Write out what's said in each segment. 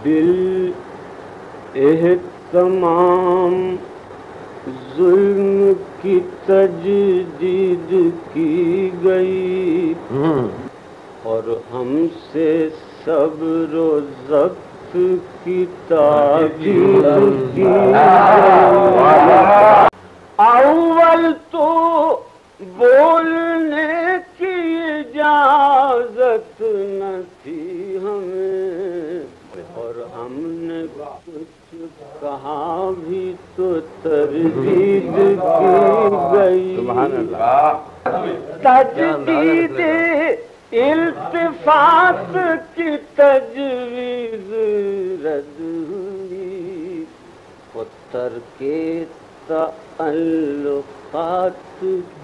دل اہتمام ظلم کی تجدید کی گئی اور ہم سے صبر و ضبط کی تاکید کی گئی۔ اول تو بولنے کی اجازت نہ تھی ہمیں اور ہم نے کچھ کہا بھی تو تردید کی گئی۔ تجدید التفات کی تجویز رد ہوئی اور ترک تعلقات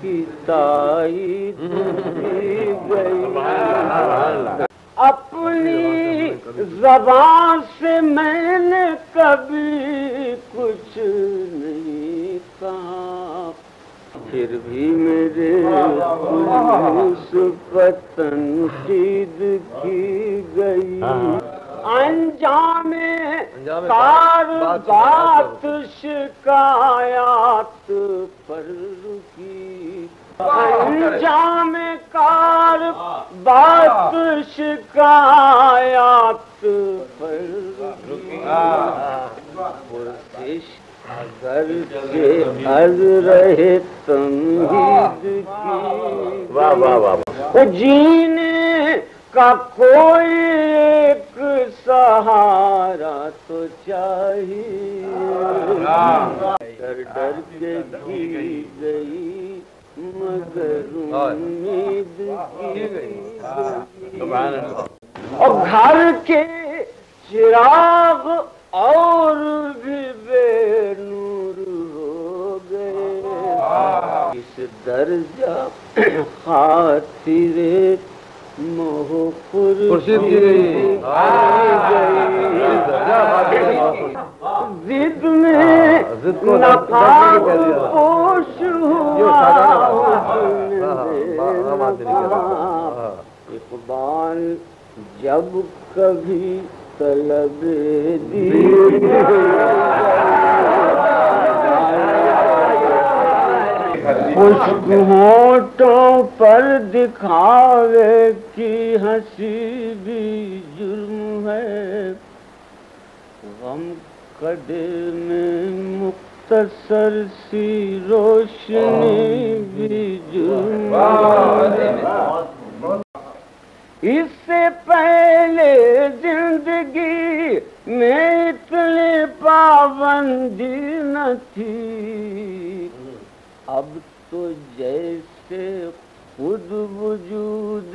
کی تائید کی گئی۔ اپنی زبان سے میں نے کبھی کچھ نہیں کہا، پھر بھی میرے خلوص پر تنقید کی گئی۔ انجام کار بات شکایات پر رکی، انجام کار بات شکایات پر رکی، پرسش اگر کہ از رہے تمہید کی، جینے کا کوئی ایک سہارا تو چاہیے، ڈر ڈر کے کی گئی مگر امید کی گئی، اور گھر کے چراغ اور بھی بے نور ہو گئے، اس درجہ خاطر موہ خورشید کی گئی، ضد میں نقاب پوش ہوا اقبال جب کبھی طلب دید خشک ہونٹوں پر دکھاوے کی ہنسی بھی جرم ہے، غم کڈے میں مختصر سی روشنی بھی جرم ہے۔ اس سے پہلے زندگی میں اتنی پابندی نہ تھی، اب تو جیسے خود وجود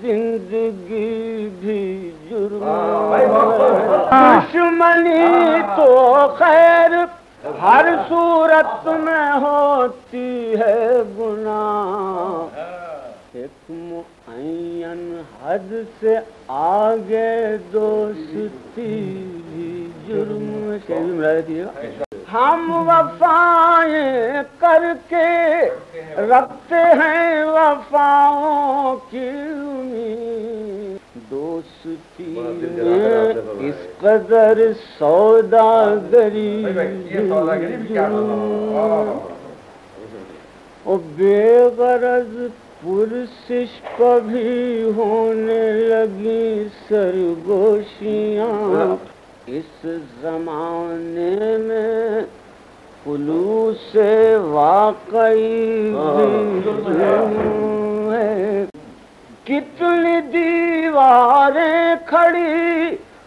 زندگی بھی جرم ہے۔ دشمنی تو خیر ہر صورت میں ہوتی ہے گناہ، ایک معین حد سے آگے دوستی بھی جرم ہے۔ ہم وفائیں کر کے رکھتے ہیں وفاؤں کی امید، دوستی میں اس قدر سوداگری اور بے غرض پرسش پر بھی ہونے لگی سرگوشیاں، اس زمانے میں خلوص واقعی بھی ہے۔ کتنی دیواریں کھڑی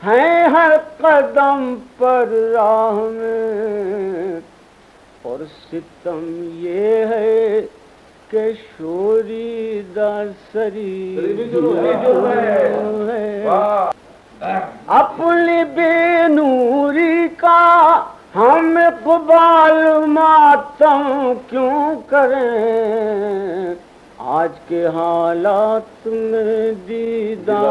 ہیں ہر قدم پر راہ میں، اور ستم یہ ہے کہ شوری داسری ہے۔ اپنی بے نوری کا ہم اقبال ماتم کیوں کریں، آج کے حالات میں دیدہ